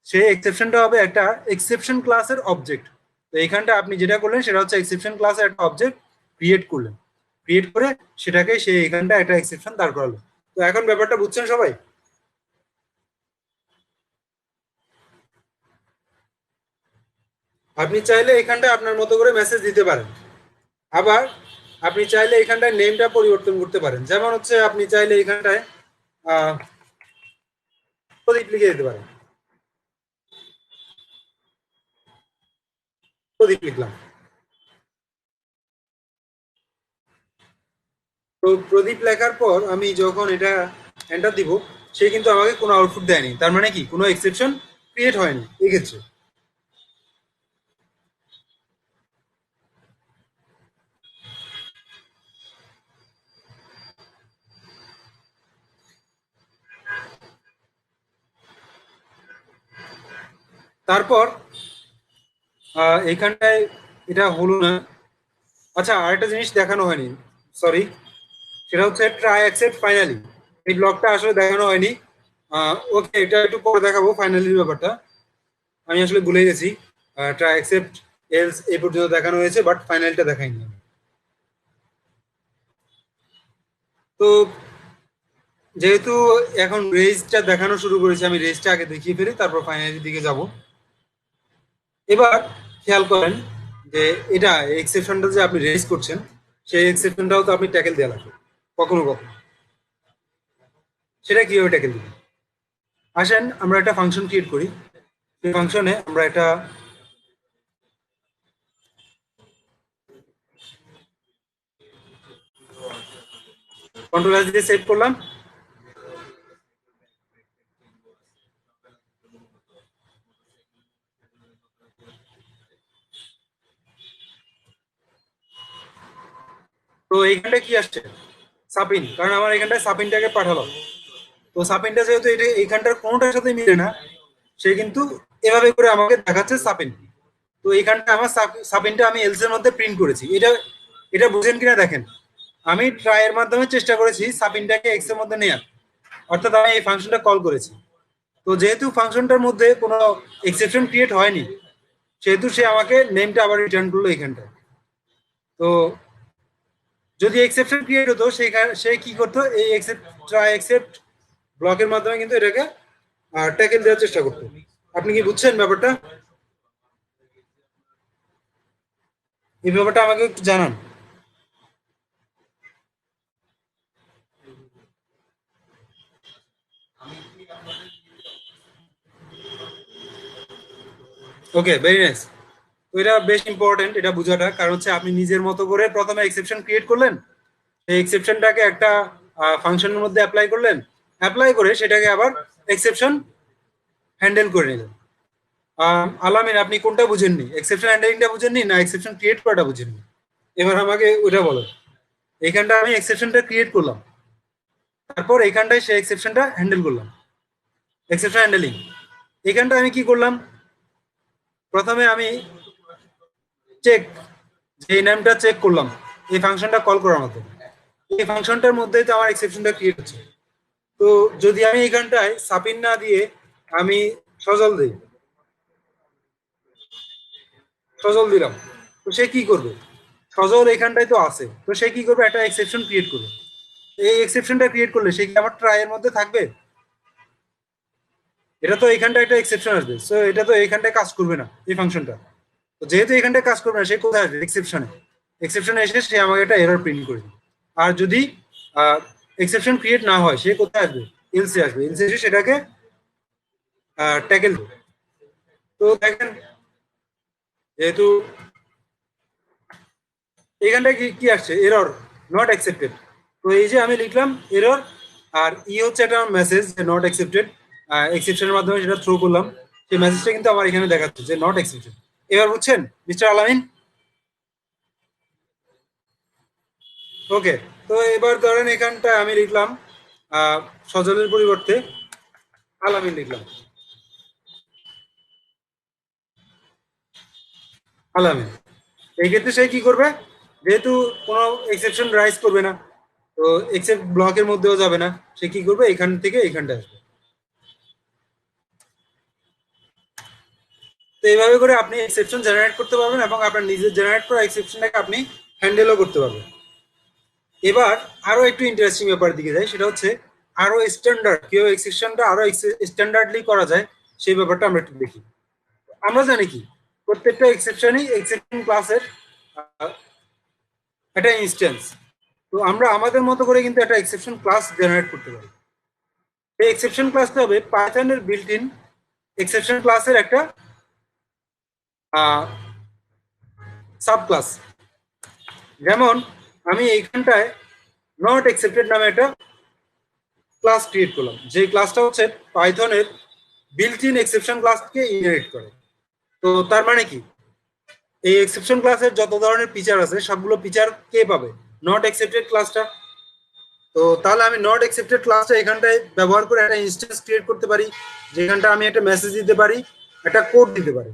সেই এক্সেপশনটা হবে একটা এক্সেপশন ক্লাসের অবজেক্ট। তো এখানটা আপনি যেটা করলেন সেটা হচ্ছে এক্সেপশন ক্লাসের একটা অবজেক্ট ক্রিয়েট করলেন, ক্রিয়েট করে সেটাকে সেই এখানটা একটা এক্সেপশন দাঁড় করালো। তো এখন ব্যাপারটা বুঝছেন সবাই? আপনি চাইলে এখানটা আপনার মতো করে মেসেজ দিতে পারেন। আবার আপনি চাইলে এখানটায় নেমটা পরিবর্তন করতে পারেন, যেমন হচ্ছে আপনি চাইলে এখানটায় প্রদীপ লিখে দিতে পারেন। প্রদীপ লিখলাম। তো প্রদীপ লেখার পর আমি যখন এটা এন্টার দিব, সে কিন্তু আমাকে কোনো আউটপুট দেয়নি। তার মানে কি কোনো এক্সেপশন ক্রিয়েট হয়নি এক্ষেত্রে। তারপর এইখানটায় এটা হলো না। আচ্ছা, আরেকটা জিনিস দেখানো হয়নি, সরি, সেটা হচ্ছে ট্রাই অ্যাকসেপ্ট ফাইনালি। এই ব্লকটা আসলে দেখানো হয়নি। ওকে, এটা একটু পরে দেখাবো ফাইনালির ব্যাপারটা। আমি আসলে ভুলে গেছি। ট্রাই অ্যাকসেপ্ট এলস এই পর্যন্ত দেখানো হয়েছে, বাট ফাইনালটা দেখাইনি। তো যেহেতু এখন রেজটা দেখানো শুরু করেছে, আমি রেজটা আগে দেখিয়ে ফেলি, তারপর ফাইনালের দিকে যাব। এবার খেয়াল করেন যে এটা এক্সেপশনটা যে আপনি রেজ করছেন, সেই এক্সেপশনটাও তো আপনি ট্যাকেল দেওয়া লাগবে কখনো কখনো। সেটা কিভাবে ট্যাকেল দিবেন? আসেন আমরা একটা ফাংশন ক্রিয়েট করি। সেই ফাংশনে আমরা একটা কন্ট্রোল এস দিয়ে সেভ করলাম। তো এইখানটা কি আসছে? সাপিন, কারণ আমার এখানটায় সাপিনটাকে পাঠালাম। তো সাপিনটা যেহেতু এটা এইখানটার কোনোটার সাথে মিলে না, সে কিন্তু এভাবে করে আমাকে দেখাচ্ছে সাপিন। তো এইখানটা আমার সাপিনটা আমি এলস এর মধ্যে প্রিন্ট করেছি। এটা এটা বুঝেন কিনা দেখেন। আমি ট্রাই এর মাধ্যমে চেষ্টা করেছি সাপিনটাকে এক্স এর মধ্যে নেওয়ার, অর্থাৎ আমি এই ফাংশনটা কল করেছি। তো যেহেতু ফাংশনটার মধ্যে কোনো এক্সেপশন ক্রিয়েট হয়নি, সেহেতু সে আমাকে নেমটা আবার রিটার্ন করলো এখানটায়। তো যদি এক্সেপশন ক্রিয়েট হতো, সে কি করতো, এই এক্সেপ্ট ট্রাই এক্সেপ্ট ব্লকের মাধ্যমে কিন্তু এটাকে ট্যাকেল দেওয়ার চেষ্টা করতো। আপনি কি বুঝছেন ব্যাপারটা? এই ব্যাপারটা আমাকে একটু জানান। ওকে, ভেরি নাইস। তো এটা বেশ ইম্পর্টেন্ট এটা বোঝাটা, কারণ হচ্ছে আপনি নিজের মতো করে প্রথমে এক্সেপশন ক্রিয়েট করলেন, সেই এক্সেপশনটাকে একটা ফাংশনের মধ্যে অ্যাপ্লাই করলেন, অ্যাপ্লাই করে সেটাকে আবার এক্সেপশন হ্যান্ডেল করে নিলেন। আলামিন, আপনি কোনটা বুঝেননি? এক্সেপশন হ্যান্ডলিংটা বুঝেননি না এক্সেপশন ক্রিয়েট করাটা বুঝেননি? এবার আমাকে ওটা বলো। এইখানটা আমি এক্সেপশনটা ক্রিয়েট করলাম, তারপর এইখানটায় সেই এক্সেপশনটা হ্যান্ডেল করলাম, এক্সেপশন হ্যান্ডেলিং। এখানটা আমি কি করলাম? প্রথমে আমি চেক, যে নামটা চেক করলাম এই ফাংশনটা কল করার মাধ্যমে, এই ফাংশনটার মধ্যেই তো আমার এক্সেপশনটা ক্রিয়েট হচ্ছে। তো যদি আমি এখানটায় সাপিন না দিয়ে আমি সজল দিই, সজল দিলাম, তো সে কি করবে? সজল এখানটায় তো আছে, তো সে কি করবে? একটা এক্সেপশন ক্রিয়েট করবে। এই এক্সেপশনটা ক্রিয়েট করলে সে কি আমার ট্রাই এর মধ্যে থাকবে? এটা তো এখানটা একটা এক্সেপশন আসবে, সো এটা তো এখানটায় কাজ করবে না এই ফাংশনটা। তো যেহেতু এখানটায় কাজ করবে না, সে কোথায় আসবে? এক্সেপশনে। এক্সেপশনে এসে সে আমাকে একটা এরর প্রিন্ট করে দিবে। আর যদি এক্সেপশন ক্রিয়েট না হয়, সে কোথায় আসবে? এলসে আসবে, এলসে এসে সেটাকে ট্যাকেল দেবে। তো দেখেন, যেহেতু এখানটায় কি কি আসছে? Error, not accepted. তো এই যে আমি লিখলাম এরর, আর হচ্ছে একটা মেসেজ যে নট অ্যাকসেপ্টেড, এক্সেপশনের মাধ্যমে সেটা থ্রো করলাম, সেই মেসেজটা কিন্তু আমার এখানে দেখাচ্ছে যে নট অ্যাকসেপ্টেড। এবার বুঝছেন মিস্টার আলামিন? ওকে। তো এবার ধরেন এখানটা আমি লিখলাম সজলের পরিবর্তে আলামিন লিখলাম, আলামিন। এই ক্ষেত্রে সে কি করবে? যেহেতু কোনো এক্সেপশন রাইজ করবে না, তো এক্সেপ্ট ব্লকের মধ্যেও যাবে না, সে কি করবে? এখান থেকে এখানটা আসবে। তো এইভাবে করে আপনি এক্সেপশন জেনারেট করতে পারবেন এবং আপনার নিজের জেনারেট করা এক্সেপশনটাকে আপনি হ্যান্ডেলও করতে পারবেন। এবার আরো একটু ইন্টারেস্টিং ব্যাপার দিকে যাই, সেটা হচ্ছে আরো স্ট্যান্ডার্ড কিভাবে এক্সেপশনটা আরো স্ট্যান্ডার্ডলি করা যায়, সেই ব্যাপারটা আমরা একটু দেখি। আমরা জানি কি, প্রত্যেকটা এক্সেপশনই এক্সেপশন ক্লাসের একটা ইনস্ট্যান্স। তো আমরা আমাদের মতো করে কিন্তু একটা এক্সেপশন ক্লাস জেনারেট করতে পারি। এই এক্সেপশন ক্লাসটা হবে পাইথনের বিল্ট ইন এক্সেপশন ক্লাসের একটা সাব ক্লাস। যেমন আমি এইখানটায় নট অ্যাকসেপ্টেড নামে একটা ক্লাস ক্রিয়েট করলাম, যে ক্লাসটা হচ্ছে পাইথনের বিল্ট ইন এক্সেপশন ক্লাসকে ইনহেরিট করে। তো তার মানে কি, এই এক্সেপশন ক্লাসের যত ধরনের ফিচার আছে সবগুলো ফিচার কে পাবে? নট অ্যাকসেপ্টেড ক্লাসটা। তো তাহলে আমি নট অ্যাকসেপ্টেড ক্লাসটা এখানটায় ব্যবহার করে একটা ইনস্ট্যান্স ক্রিয়েট করতে পারি, যেখানটা আমি একটা মেসেজ দিতে পারি, একটা কোড দিতে পারি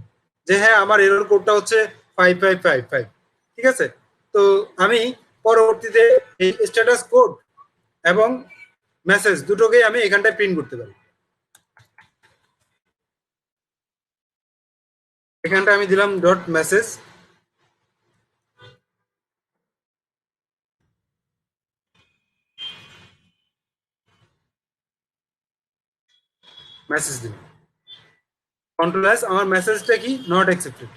যে হ্যাঁ আমার এরর কোডটা হচ্ছে 5555। ঠিক আছে, তো আমি পরবর্তীতে এই স্ট্যাটাস কোড এবং মেসেজ দুটোকেই আমি এখানটায় প্রিন্ট করতে পারি। এখানটা আমি দিলাম ডট মেসেজ, মেসেজ দিলাম কন্ট্রোল এস, আমার মেসেজটা কি নট অ্যাকসেপ্টেড।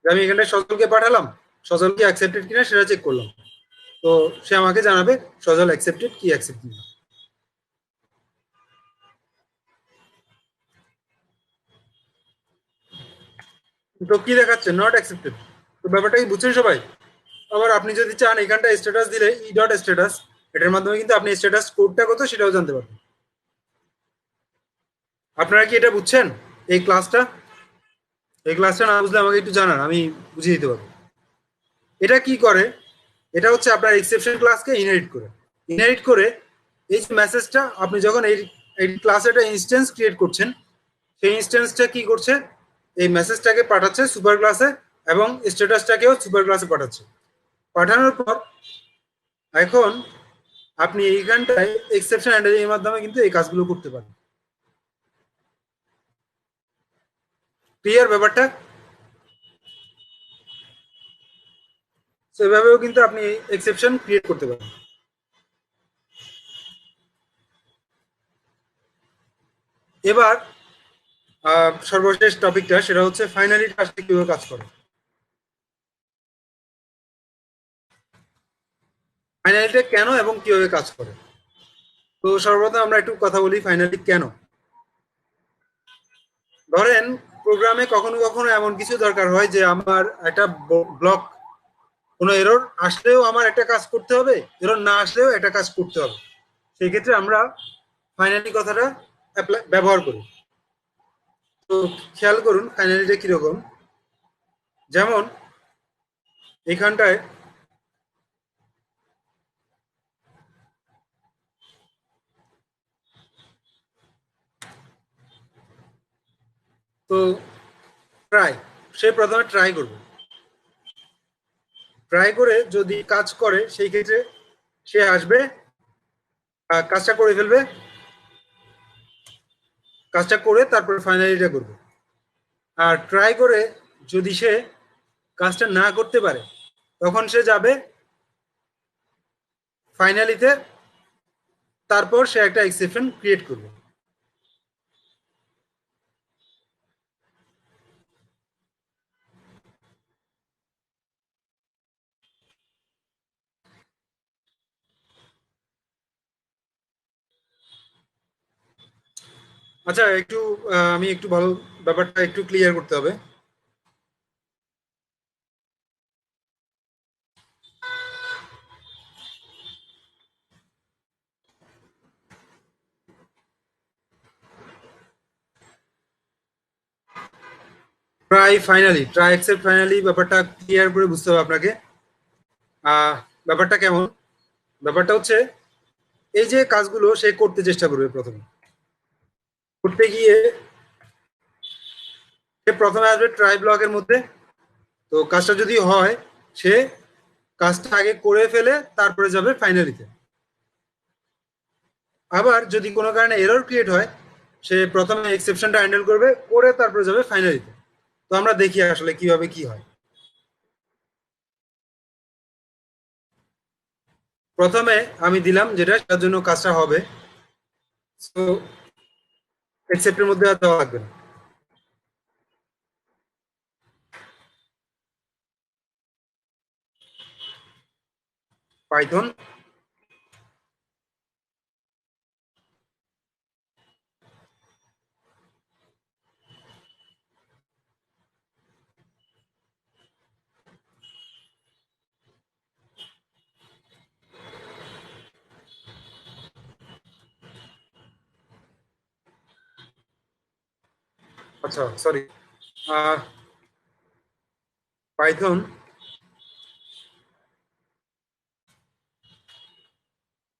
আমি এখানটায় সজলকে পাঠালাম, সজল কি অ্যাকসেপ্টেড কিনা সেটা চেক করলাম, তো সে আমাকে জানাবে সজল অ্যাকসেপ্টেড কি অ্যাকসেপ্ট না। তো কি দেখাচ্ছে? Not accepted. তো ব্যাপারটা কি বুঝছেন সবাই? আবার আপনি যদি চান এখানটা স্ট্যাটাস দিলে ই ডট স্ট্যাটাস, এটার মাধ্যমে কিন্তু আপনি স্ট্যাটাস কোডটা কত সেটাও জানতে পারবেন। আপনারা কি এটা বুঝছেন? এই ক্লাসটা, এই ক্লাসটা না বুঝলে আমাকে একটু জানান, আমি বুঝিয়ে দিতে পারবো। এটা কি করে? এটা হচ্ছে আপনার এক্সেপশন ক্লাসকে ইনহেরিট করে। ইনহেরিট করে এই যে মেসেজটা আপনি যখন এই ক্লাসে একটা ইনস্ট্যান্স ক্রিয়েট করছেন, সেই ইনস্ট্যান্সটা কি করছে? এই মেসেজটাকে পাঠাচ্ছে সুপার ক্লাসে এবং স্ট্যাটাসটাকেও সুপার ক্লাসে পাঠাচ্ছে। পাঠানোর পর এখন আপনি এইখানটায় এক্সেপশন হ্যান্ডেলিং এর মাধ্যমে কিন্তু এই কাজগুলো করতে পারেন। ক্লিয়ার ব্যাপারটা? সেভাবেও কিন্তু আপনি এক্সেপশন ক্রিয়েট করতে পারেন। এবার সর্বশেষ টপিকটা সেটা হচ্ছে ফাইনালি কাজটা কিভাবে কাজ করে। ফাইনালিটা কেন এবং কিভাবে কাজ করে। তো সর্বপ্রথম আমরা একটু কথা বলি ফাইনালি কেন। ধরেন প্রোগ্রামে কখনো কখনো এমন কিছু দরকার হয় যে আমার একটা ব্লক, কোনো এরর আসলেও আমার একটা কাজ করতে হবে, এরর না আসলেও একটা কাজ করতে হবে। সেই ক্ষেত্রে আমরা ফাইনালি কথাটা ব্যবহার করি। তো খেয়াল করুন ফাইনালিটা কিরকম। যেমন এখানটায় তো ট্রাই, সে প্রথমে ট্রাই করবে, ট্রাই করে যদি কাজ করে সেই ক্ষেত্রে সে আসবে, কাজটা করে ফেলবে, কাজটা করে তারপরে ফাইনালিটা করবে। আর ট্রাই করে যদি সে কাজটা না করতে পারে তখন সে যাবে ফাইনালিতে, তারপর সে একটা এক্সেপশন ক্রিয়েট করবে। আচ্ছা একটু আমি একটু ভালো ব্যাপারটা একটু ক্লিয়ার করতে হবে। Try finally, try accept finally ব্যাপারটা ক্লিয়ার করে বুঝতে হবে আপনাকে। আহ, ব্যাপারটা কেমন? ব্যাপারটা হচ্ছে এই যে কাজগুলো সে করতে চেষ্টা করবে, প্রথমে করতে গিয়ে সে প্রথমে আসবে ট্রাই ব্লকের মধ্যে। তো কাজটা যদি হয় সে কাজটা আগে করে ফেলে তারপরে যাবে ফাইনালিতে। আবার যদি কোনো কারণে এরর ক্রিয়েট হয় সে প্রথমে এক্সেপশনটা হ্যান্ডেল করবে, করে তারপরে যাবে ফাইনালিতে। তো আমরা দেখি আসলে কিভাবে কি হয়। প্রথমে আমি দিলাম যেটা সেটার জন্য কাজটা হবে, সো এক্সেপ্টের মধ্যে আর দেওয়া লাগবে না। পাইথন আচ্ছা সরি, পাইথন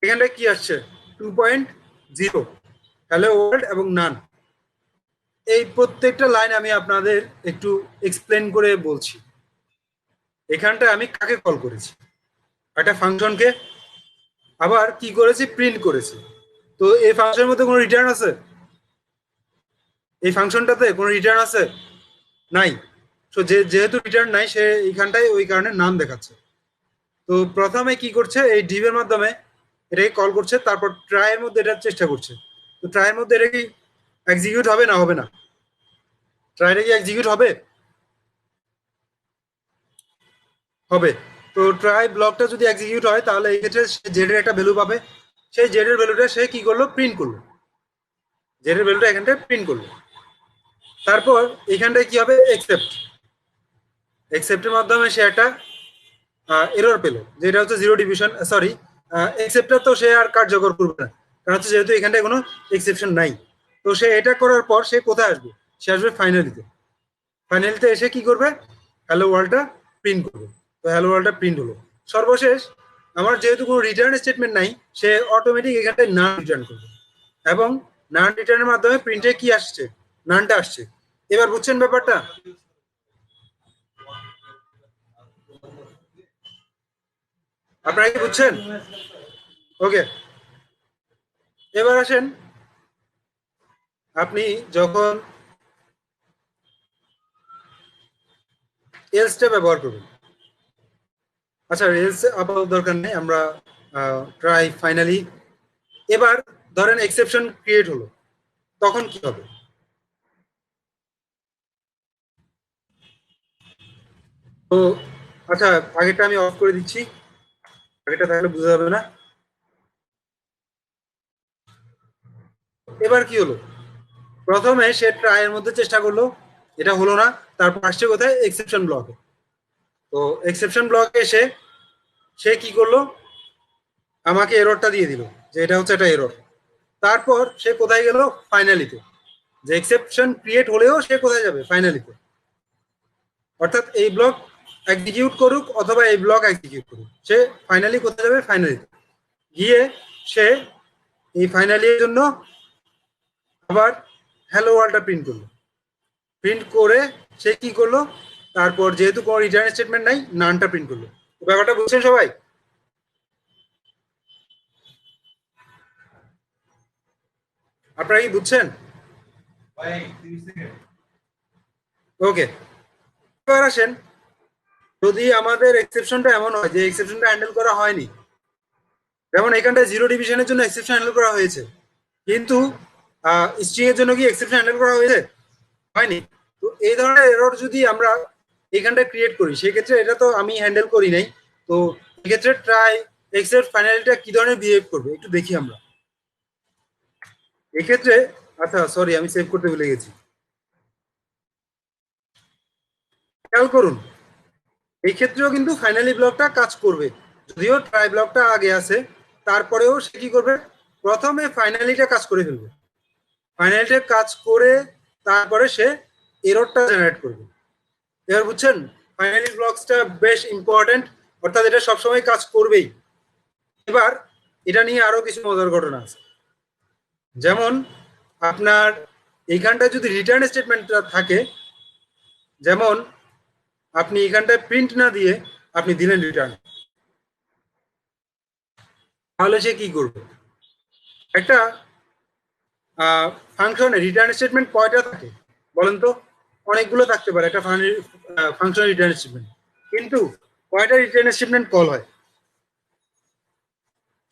এখানটায় কি আসছে 2.0 হ্যালো ওয়ার্ল্ড এবং নান। এই প্রত্যেকটা লাইন আমি আপনাদের একটু এক্সপ্লেন করে বলছি। এখানটায় আমি কাকে কল করেছি, একটা ফাংশনকে, আবার কি করেছি প্রিন্ট করেছি। তো এই ফাংশনের মধ্যে কোনো রিটার্ন আছে? এই ফাংশনটাতে কোনো রিটার্ন আছে? নাই। তো যেহেতু রিটার্ন নাই, সে এইখানটায় ওই কারণে নাম দেখাচ্ছে। তো প্রথমে কি করছে, এই ডিভের মাধ্যমে এটাকে কল করছে, তারপর ট্রাইয়ের মধ্যে এটা চেষ্টা করছে। তো ট্রাইয়ের মধ্যে এটা কি এক্সিকিউট হবে না হবে না? ট্রাইটা কি এক্সিকিউট হবে? হবে। তো ট্রাই ব্লকটা যদি এক্সিকিউট হয় তাহলে এই ক্ষেত্রে সে জেড এর একটা ভ্যালু পাবে। সেই জেড এর ভ্যালুটা সে কি করলো, প্রিন্ট করলো। জেড এর ভ্যালুটা এখানটায় প্রিন্ট করলো। তারপর এখানটায় কি হবে, একসেপ্ট। একসেপ্টের মাধ্যমে সে একটা এরর পেলো, যেটা হচ্ছে জিরো ডিভিশন, সরি এক্সেপ্টটা তো সে আর কার্যকর করবে না, কারণ হচ্ছে যেহেতু এখানটায় কোনো এক্সেপশন নাই। তো সে এটা করার পর সে কোথায় আসবে, সে আসবে ফাইনালিতে। ফাইনালিতে এসে কি করবে, হ্যালো ওয়ার্ল্ডটা প্রিন্ট করবে। তো হ্যালো ওয়ার্ল্ডটা প্রিন্ট হলো। সর্বশেষ আমার যেহেতু কোনো রিটার্ন স্টেটমেন্ট নাই, সে অটোমেটিক এখানটায় নান রিটার্ন করবে, এবং নান রিটার্নের মাধ্যমে প্রিন্টে কি আসছে, নানটা আসছে। এবার বুঝছেন ব্যাপারটা? আপনারা কি বুঝছেন? ওকে, এবার আসেন, আপনি যখন এলসটা ব্যবহার করবেন, আচ্ছা এলস আপাতত দরকার নেই, আমরা ট্রাই ফাইনালি। এবার ধরেন এক্সেপশন ক্রিয়েট হলো, তখন কি হবে? তো আচ্ছা, আগেরটা আমি অফ করে দিচ্ছি, আগেরটা তাহলে বোঝা যাবে না। এবার কি হলো, প্রথমে সে ট্রাইয়ের মধ্যে চেষ্টা করলো, এটা হলো না। তারপর আসছে কোথায়, এক্সেপশন ব্লকে। তো এক্সেপশন ব্লকে এসে সে কি করলো, আমাকে এররটা দিয়ে দিল যে এটা হচ্ছে একটা এরর। তারপর সে কোথায় গেল, ফাইনালিতে। যে এক্সেপশন ক্রিয়েট হলেও সে কোথায় যাবে, ফাইনালিতে। অর্থাৎ এই ব্লক এক্সিকিউট করুক অথবা এই ব্লক এক্সিকিউট করুক, সে ফাইনালি কোথায় যাবে, ফাইনালিতে গিয়ে সে এই ফাইনালির জন্য আবার হ্যালো ওয়ার্ল্ডটা প্রিন্ট করলো। প্রিন্ট করে সে কি করলো, তারপর যেহেতু কোনো রিটার্ন স্টেটমেন্ট নাই, নানটা প্রিন্ট করলো। ব্যাপারটা বুঝছেন সবাই? আপনারা কি বুঝছেন? ওকে, এবার আসেন, যদি আমাদের এক্সেপশনটা এমন হয় যে এক্সেপশনটা হ্যান্ডেল করা হয়নি, যেমন এখানটায় জিরো ডিভিশনের জন্য এক্সেপশন হ্যান্ডেল করা হয়েছে, কিন্তু স্ট্রিং এর জন্য কি এক্সেপশন হ্যান্ডেল করা হয়েছে, হয়নি। তো এই ধরনের এরর যদি আমরা এখানটায় ক্রিয়েট করি, সেক্ষেত্রে এটা তো আমি হ্যান্ডেল করি নাই। তো এক্ষেত্রে ট্রাই এক্সেপ্ট ফাইনালিটা কি ধরনের বিহেভ করবে একটু দেখি আমরা। এক্ষেত্রে আচ্ছা সরি, আমি সেভ করতে ভুলে গেছি। খেয়াল করুন, এই ক্ষেত্রেও কিন্তু ফাইনালি ব্লকটা কাজ করবে, যদিও ট্রাই ব্লকটা আগে আছে। তারপরেও সে কি করবে, প্রথমে ফাইনালিটা কাজ করে ফেলবে। ফাইনালিটা কাজ করে তারপরে সে এররটা জেনারেট করবে। এবার বুঝছেন, ফাইনালি ব্লকসটা বেশ ইম্পর্টেন্ট, অর্থাৎ এটা সবসময় কাজ করবেই। এবার এটা নিয়ে আরো কিছু মজার ঘটনা আছে, যেমন আপনার এইখানটায় যদি রিটার্ন স্টেটমেন্টটা থাকে, যেমন আপনি এখানটায় প্রিন্ট না দিয়ে আপনি দিলেন রিটার্ন, তাহলে সে কি করবে, একটা ফাংশনে রিটার্ন স্টেটমেন্ট কয়টা থাকে বলেন তো? অনেকগুলো থাকতে পারে একটা ফাংশনের রিটার্ন স্টেটমেন্ট, কিন্তু কয়টা রিটার্ন স্টেটমেন্ট কল হয়,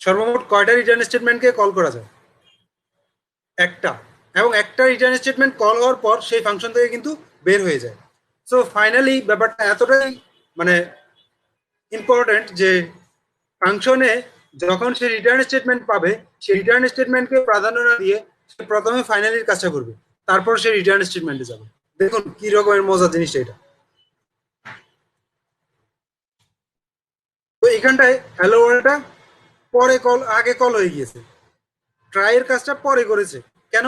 সর্বমোট কয়টা রিটার্ন স্টেটমেন্টকে কল করা যায়? একটা। এবং একটা রিটার্ন স্টেটমেন্ট কল হওয়ার পর সেই ফাংশন থেকে কিন্তু বের হয়ে যায়। সো ফাইনালি ব্যাপারটা এতটাই মানে ইম্পর্টেন্ট যে ফাংশনে যখন সে রিটার্ন স্টেটমেন্ট পাবে, সে রিটার্ন স্টেটমেন্টকে প্রাধান্য না দিয়ে সে প্রথমে ফাইনালির কাজটা করবে, তারপর সে রিটার্ন স্টেটমেন্টে যাবে। দেখুন কি রকমের মজার জিনিসটা এটা। তো এখানটায় হ্যালো ওয়ার্ল্ডটা পরে কল, আগে কল হয়ে গিয়েছে। ট্রাই এর কাজটা পরে করেছে, কেন?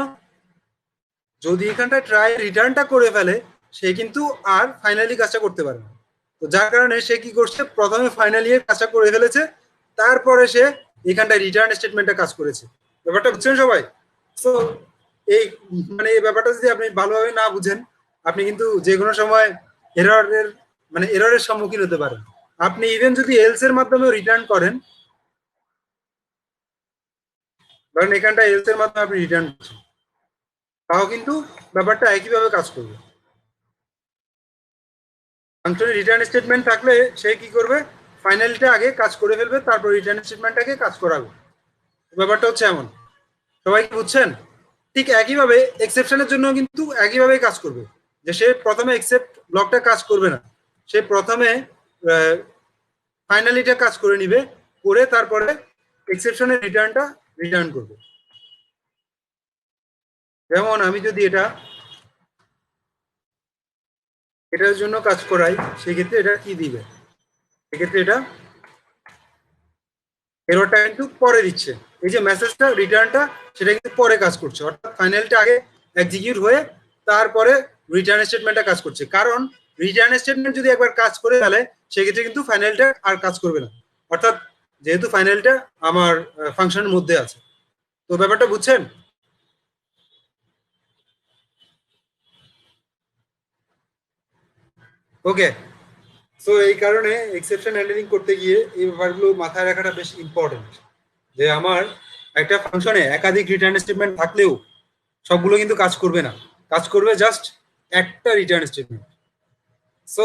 যদি এখানটায় ট্রাই রিটার্নটা করে ফেলে সে কিন্তু আর ফাইনালি কাজটা করতে পারে না। তো যার কারণে সে কি করছে, প্রথমে ফাইনালি এর কাজটা করে ফেলেছে, তারপরে সে এখানটায় রিটার্ন স্টেটমেন্টটা কাজ করেছে। ব্যাপারটা বুঝছেন সবাই? তো এই মানে এই ব্যাপারটা যদি আপনি ভালোভাবে না বুঝেন, আপনি কিন্তু যে কোনো সময় এররের এররের সম্মুখীন হতে পারেন। আপনি ইভেন যদি এলস এর মাধ্যমে রিটার্ন করেন, ধরেন এখানটা এলস এর মাধ্যমে আপনি রিটার্ন করছেন, তাও কিন্তু ব্যাপারটা একইভাবে কাজ করবে। ফাংশনে রিটার্ন স্টেটমেন্ট থাকলে সে কি করবে, ফাইনালটা আগে কাজ করে ফেলবে, তারপর রিটার্ন স্টেটমেন্টটাকে কাজ করাবে। ব্যাপারটা হচ্ছে এমন, সবাই কি বুঝছেন? ঠিক একইভাবে এক্সেপশনের জন্য কিন্তু একইভাবে কাজ করবে, যে সে প্রথমে এক্সেপ্ট ব্লকটা কাজ করবে না, সে প্রথমে ফাইনালিটা কাজ করে নিবে, করে তারপরে এক্সেপশনের রিটার্নটা রিটার্ন করবে। যেমন আমি যদি এটার জন্য কাজ করাই, সেক্ষেত্রে এটা কি দিবে, সেক্ষেত্রে এটা এররটা কিন্তু পরে দিচ্ছে। এই যে মেসেজটা রিটার্নটা সেটা কিন্তু পরে কাজ করছে, অর্থাৎ ফাইনালটা আগে এক্সিকিউট হয়ে তারপরে রিটার্ন স্টেটমেন্টটা কাজ করছে। কারণ রিটার্ন স্টেটমেন্ট যদি একবার কাজ করে ফেলে সেক্ষেত্রে কিন্তু ফাইনালটা আর কাজ করবে না, অর্থাৎ যেহেতু ফাইনালটা আমার ফাংশনের মধ্যে আছে। তো ব্যাপারটা বুঝছেন? ওকে। সো এই কারণে এক্সেপশন হ্যান্ডলিং করতে গিয়ে এই ব্যাপারগুলো মাথায় রাখাটা বেশ ইম্পর্টেন্ট, যে আমার একটা ফাংশনে একাধিক রিটার্ন স্টেটমেন্ট থাকলেও সবগুলো কিন্তু কাজ করবে না, কাজ করবে জাস্ট একটা রিটার্ন স্টেটমেন্ট। সো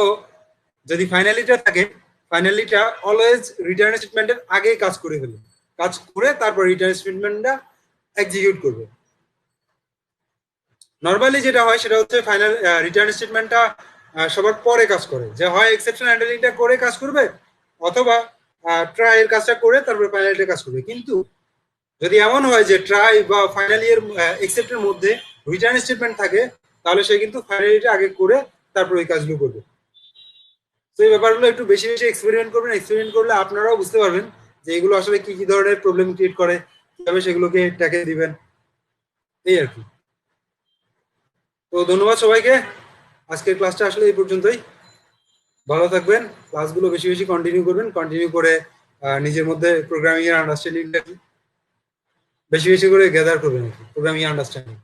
যদি ফাইনালিটা থাকে, ফাইনালিটা অলওয়েজ রিটার্ন স্টেটমেন্টের আগে কাজ করে ফেলবে, কাজ করে তারপর রিটার্ন স্টেটমেন্টটা এক্সিকিউট করবে। নর্মালি যেটা হয় সেটা হচ্ছে ফাইনাল রিটার্ন স্টেটমেন্টটা সবার পরে কাজ করে, যে হয় এক্সেপশন হ্যান্ডলিংটা করে কাজ করবে, অথবা ট্রাই এর কাজটা করে তারপরে ফাইনালিটা কাজ করবে। কিন্তু যদি এমন হয় যে ট্রাই বা ফাইনালি এর এক্সেপ্টের মধ্যে রিটার্ন স্টেটমেন্ট থাকে, তাহলে সে কিন্তু ফাইনালিটা আগে করে তারপর ওই কাজগুলো করবে। তো এই ব্যাপারগুলো একটু বেশি বেশি এক্সপেরিমেন্ট করবেন, এক্সপেরিমেন্ট করলে আপনারাও বুঝতে পারবেন যে এগুলো আসলে কি কি ধরনের প্রবলেম ক্রিয়েট করে, কিভাবে সেগুলোকে ট্যাকেল দিবেন, এই আর কি। তো ধন্যবাদ সবাইকে, আজকের ক্লাসটা আসলে এই পর্যন্তই। ভালো থাকবেন, ক্লাসগুলো বেশি বেশি কন্টিনিউ করবেন, কন্টিনিউ করে নিজের মধ্যে প্রোগ্রামিং এর আন্ডারস্ট্যান্ডিংটা বেশি বেশি করে গ্যাদার করবেন, প্রোগ্রামিং আন্ডারস্ট্যান্ডিং।